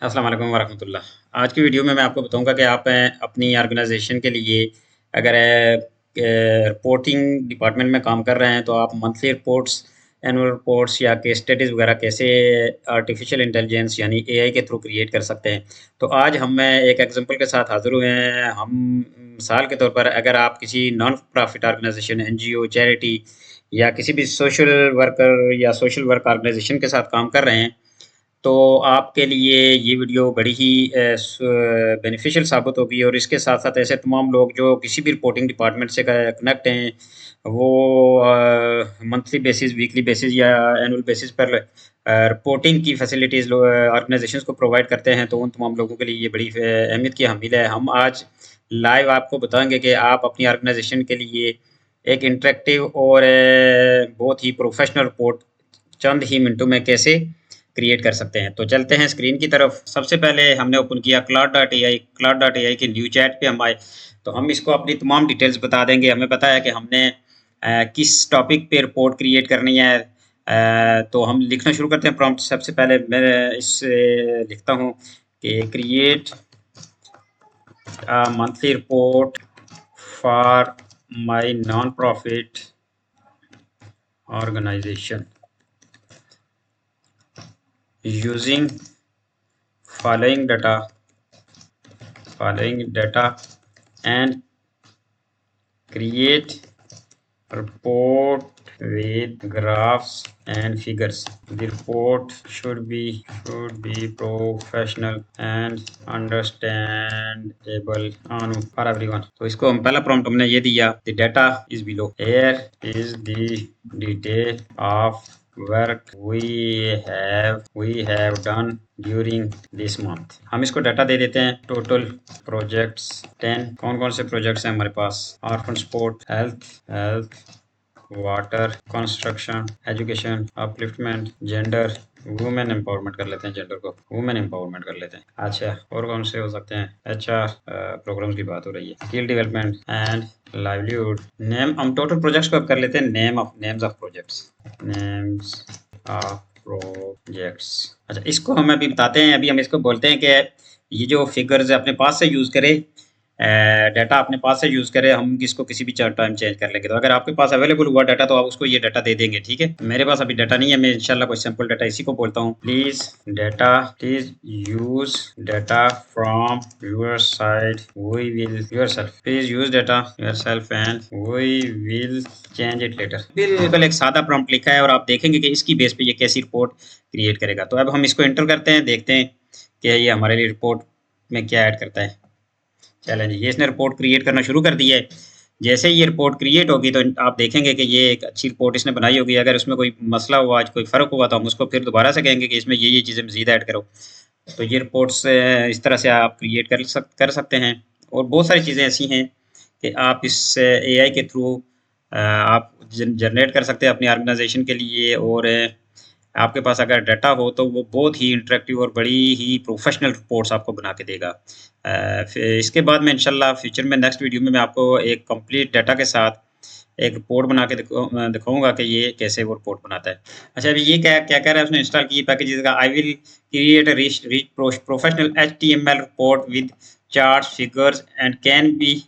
अस्सलाम वालेकुम वरहमतुल्लाह। आज की वीडियो में मैं आपको बताऊंगा कि आप अपनी ऑर्गेनाइजेशन के लिए अगर रिपोर्टिंग डिपार्टमेंट में काम कर रहे हैं तो आप मंथली रिपोर्ट्स, एनुअल रिपोर्ट्स या केस स्टडीज़ वगैरह कैसे आर्टिफिशियल इंटेलिजेंस यानी एआई के थ्रू क्रिएट कर सकते हैं। तो आज हम एक एग्जांपल के साथ हाज़िर हुए हैं। हम मिसाल के तौर पर अगर आप किसी non profit organisation, NGO, charity या किसी भी सोशल वर्कर या सोशल वर्क ऑर्गेनाइजेशन के साथ काम कर रहे हैं, तो आपके लिए ये वीडियो बड़ी ही बेनिफिशियल साबित होगी। और इसके साथ-साथ ऐसे तमाम लोग जो किसी भी रिपोर्टिंग डिपार्टमेंट से कनेक्ट हैं, वो मंथली बेसिस, वीकली बेसिस या एनुअल बेसिस पर रिपोर्टिंग की फैसिलिटीज़ ऑर्गेनाइजेशंस को प्रोवाइड करते हैं, तो उन तमाम लोगों के लिए ये बड़ी अहमियत की हामिल है। हम आज लाइव आपको बताएँगे कि आप अपनी ऑर्गेनाइजेशन के लिए एक इंटरैक्टिव और बहुत ही प्रोफेशनल रिपोर्ट चंद ही मिनटों में कैसे क्रिएट कर सकते हैं। तो चलते हैं स्क्रीन की तरफ। सबसे पहले हमने ओपन किया क्लाउड.ai के न्यू चैट पे हम आए, तो हम इसको अपनी तमाम डिटेल्स बता देंगे। हमें पता है कि हमने किस टॉपिक पे रिपोर्ट क्रिएट करनी है। तो हम लिखना शुरू करते हैं प्रॉम्प्ट। सबसे पहले मैं इससे लिखता हूँ कि create monthly report for my non profit organisation using following data and create report with graphs and figures. The report should be professional and understandable for everyone. तो इसको हम पहला prompt हमने ये दिया, the data is below. Here is the detail of work we have done during this month. हम इसको data दे देते हैं। Total projects 10। कौन कौन से प्रोजेक्ट्स हैं हमारे पास? Orphan support, health, water, construction, education, upliftment, gender, women empowerment कर लेते हैं। जेंडर को वुमेन एम्पावरमेंट कर लेते हैं। अच्छा, और कौन से हो सकते हैं? एचआर प्रोग्राम्स की बात हो रही है। Skill development and livelihood. Name, हम टोटल प्रोजेक्ट्स को अब कर लेते हैं नेम्स ऑफ प्रोजेक्ट्स। अच्छा, इसको हम अभी बताते हैं। अभी हम इसको बोलते हैं कि ये जो फिगर्स अपने पास से यूज़ करें, डाटा अपने पास से यूज़ करें। हम इसको किसी भी टाइम चेंज कर लेंगे। तो अगर आपके पास अवेलेबल हुआ डाटा तो आप उसको ये डाटा दे देंगे, ठीक है। मेरे पास अभी डाटा नहीं है, मैं इंशाल्लाह कोई सिंपल डाटा इसी को बोलता हूँ। Please use data from your side, we will yourself. Please use data yourself and we will change it later. बिल्कुल एक सादा प्रॉम्प्ट लिखा है और आप देखेंगे कि इसकी बेस पे ये कैसी रिपोर्ट क्रिएट करेगा। तो अब हम इसको एंटर करते हैं, देखते हैं कि ये हमारे लिए रिपोर्ट में क्या ऐड करता है। चलें जी, ये इसने रिपोर्ट क्रिएट करना शुरू कर दिया है। जैसे ही ये रिपोर्ट क्रिएट होगी तो आप देखेंगे कि ये एक अच्छी रिपोर्ट इसने बनाई होगी। अगर उसमें कोई मसला हुआ, आज कोई फ़र्क हुआ, तो हम उसको फिर दोबारा से कहेंगे कि इसमें ये चीज़ें मज़ीद ऐड करो। तो ये रिपोर्ट्स इस तरह से आप क्रिएट कर सकते हैं। और बहुत सारी चीज़ें ऐसी हैं कि आप इस एआई के थ्रू आप जनरेट कर सकते हैं अपनी ऑर्गेनाइजेशन के लिए। और आपके पास अगर डाटा हो तो वो बहुत ही इंटरेक्टिव और बड़ी ही प्रोफेशनल रिपोर्ट्स आपको बना के देगा। फिर इसके बाद में इंशाल्लाह फ्यूचर में नेक्स्ट वीडियो में मैं आपको एक कंप्लीट डाटा के साथ एक रिपोर्ट बना के दिखाऊंगा कि ये कैसे वो रिपोर्ट बनाता है। अच्छा, अभी ये क्या क्या कह रहा है? उसने इंस्टॉल की पैकेजेस का। I will create a rich professional HTML report with charts, figures and can be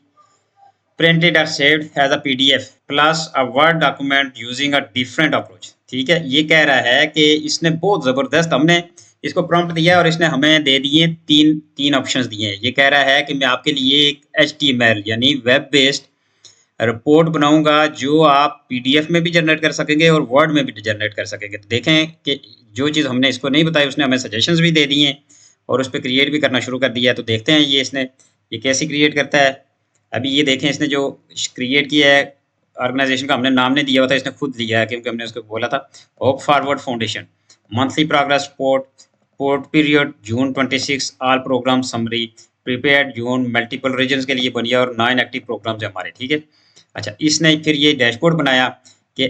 printed or saved as a PDF plus a Word document using a different approach। ठीक है, ये कह रहा है कि इसने बहुत ज़बरदस्त, हमने इसको प्रॉम्प्ट दिया और इसने हमें दे दिए तीन ऑप्शंस दिए हैं। ये कह रहा है कि मैं आपके लिए एक HTML यानी वेब बेस्ड रिपोर्ट बनाऊंगा जो आप PDF में भी जनरेट कर सकेंगे और वर्ड में भी जनरेट कर सकेंगे। तो देखें कि जो चीज़ हमने इसको नहीं बताई उसने हमें सजेशंस भी दे दिए और उस पर क्रिएट भी करना शुरू कर दिया है। तो देखते हैं ये कैसे क्रिएट करता है। अभी ये देखें, इसने जो क्रिएट किया है, ऑर्गेनाइजेशन का हमने नाम नहीं दिया हुआ था, इसने खुद दिया है क्योंकि हमने उसको बोला था। Hope forward foundation monthly progress report period June 26, all programme summary prepared June, multiple reasons के लिए बनिया और 9 एक्टिव प्रोग्राम्स है हमारे, ठीक है। अच्छा, इसने फिर ये डैशबोर्ड बनाया कि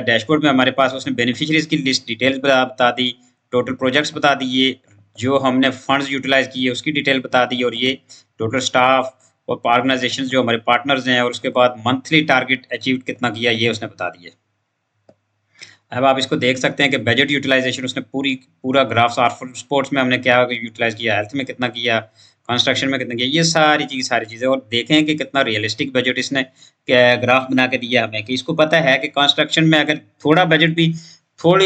डैशबोर्ड में हमारे पास उसने बेनिफिशरीज की लिस्ट डिटेल्स बता दी, टोटल प्रोजेक्ट्स बता दिए, जो हमने फंड्स यूटिलाइज किए उसकी डिटेल बता दी, और ये टोटल स्टाफ और ऑर्गेनाइजेशन जो हमारे पार्टनर्स हैं, और उसके बाद मंथली टारगेट अचीव कितना किया ये उसने बता दिया। अब आप इसको देख सकते हैं कि बजट यूटिलाइजेशन उसने पूरा ग्राफ्स आर स्पोर्ट्स में हमने क्या यूटिलाइज किया, हेल्थ में कितना किया, कंस्ट्रक्शन में कितना किया, ये सारी चीज़ें। और देखें कि कितना रियलिस्टिक बजट इसने ग्राफ बना के दिया हमें, कि इसको पता है कि कंस्ट्रक्शन में अगर थोड़ा बजट भी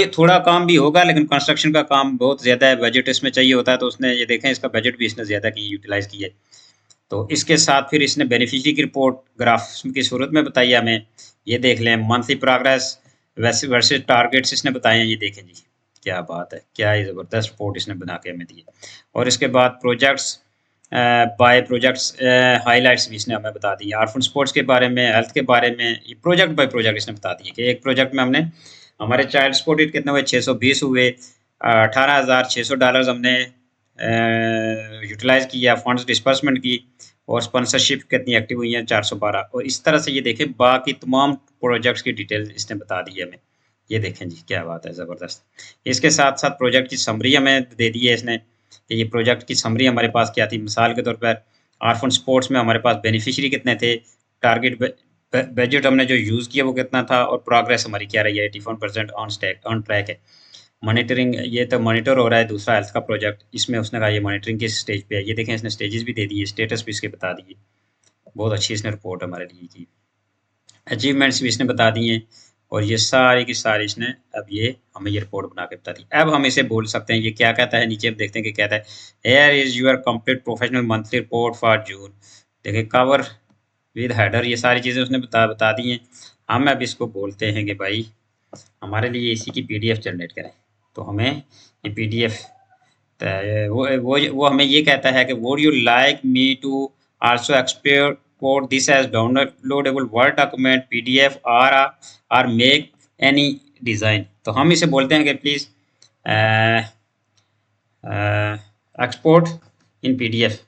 थोड़ा काम भी होगा, लेकिन कंस्ट्रक्शन का काम बहुत ज़्यादा है, बजट इसमें चाहिए होता है, तो उसने ये देखें इसका बजट भी इसने ज़्यादा की यूटिलाइज की है। तो इसके साथ फिर इसने बेनिफिशियरी की रिपोर्ट ग्राफ की सूरत में बताई हमें, ये देख लें। मंथली प्रोग्रेस वैसे वर्सेस टारगेट्स इसने बताए हैं, ये देखें जी, क्या बात है, क्या ही ज़बरदस्त रिपोर्ट इसने बना के हमें दी है। और इसके बाद प्रोजेक्ट्स बाय प्रोजेक्ट्स हाइलाइट्स भी इसने हमें बता दी है, आरफन स्पोर्ट्स के बारे में, हेल्थ के बारे में, ये प्रोजेक्ट बाय प्रोजेक्ट इसने बता दी है कि एक प्रोजेक्ट में हमने हमारे चाइल्ड सपोर्टेड कितने हुए, 620 हुए, $18,600 हमने यूटिलाइज किया, फंड्स डिस्पर्समेंट की, और स्पॉन्सरशिप कितनी एक्टिव हुई हैं, 412। और इस तरह से ये देखें बाकी तमाम प्रोजेक्ट्स की डिटेल इसने बता दी है हमें, ये देखें जी, क्या बात है, ज़बरदस्त। इसके साथ साथ प्रोजेक्ट की समरी हमें दे दी है इसने, कि ये प्रोजेक्ट की समरी हमारे पास क्या थी। मिसाल के तौर पर आरफन स्पोर्ट्स में हमारे पास बेनिफिशियरी कितने थे, टारगेट बजट हमने जो यूज़ किया वो कितना था, और प्रोग्रेस हमारी क्या रही है, 84% ऑन ट्रैक है। मॉनिटरिंग, ये तो मॉनिटर हो रहा है दूसरा हेल्थ का प्रोजेक्ट, इसमें उसने कहा ये मॉनिटरिंग किस स्टेज पे है, ये देखें इसने स्टेजेस भी दे दिए, स्टेटस भी इसके बता दिए, बहुत अच्छी इसने रिपोर्ट हमारे लिए की। अचीवमेंट्स भी इसने बता दिए, और ये सारी की सारी इसने अब ये हमें ये रिपोर्ट बना के बता दी। अब हम इसे बोल सकते हैं, ये क्या कहता है, नीचे देखते हैं कि कहता है here is your complete professional monthly report for जून। देखिए कवर विद हेडर, ये सारी चीज़ें उसने बता दी हैं। हम अब इसको बोलते हैं कि भाई हमारे लिए इसी की पीडीएफ जनरेट करें, तो हमें ये पीडीएफ, वो हमें ये कहता है कि would you like me to also export this as downloadable Word document, PDF, और मेक एनी डिज़ाइन। तो हम इसे बोलते हैं कि प्लीज़ एक्सपोर्ट इन पीडीएफ।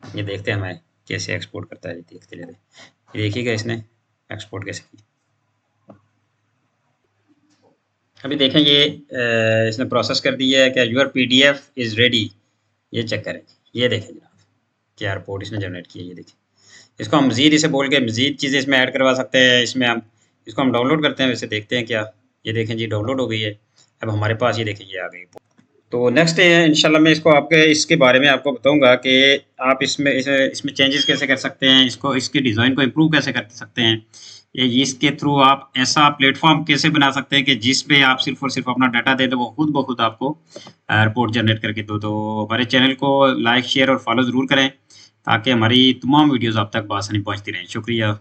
ये देखते हैं हमें कैसे एक्सपोर्ट करता है, देखते चले, ये देखिएगा इसने एक्सपोर्ट कैसे किया। अभी देखें ये इसने प्रोसेस कर दिया है कि योर पीडीएफ इज़ रेडी, ये चेक करें, ये देखें जनाब क्या रिपोर्ट इसने जनरेट की है, ये देखें। इसको हम मज़ीद इसे बोल के मज़ीद चीज़ें इसमें ऐड करवा सकते हैं, इसमें हम इसको हम डाउनलोड करते हैं, वैसे देखते हैं क्या, ये देखें जी डाउनलोड हो गई है। अब हमारे पास ये देखें ये आ गई। तो नेक्स्ट इंशाल्लाह मैं इसको आपके इसके बारे में आपको बताऊंगा कि आप इसमें चेंजेस कैसे कर सकते हैं, इसको इसके डिज़ाइन को इम्प्रूव कैसे कर सकते हैं, ये इसके थ्रू आप ऐसा प्लेटफॉर्म कैसे बना सकते हैं कि जिस पे आप सिर्फ और सिर्फ अपना डाटा दे दो, वो खुद ब खुद आपको रिपोर्ट जनरेट करके दो। तो हमारे चैनल को लाइक शेयर और फॉलो ज़रूर करें, ताकि हमारी तमाम वीडियोज़ आप तक बआसानी पहुँचती रहें। शुक्रिया।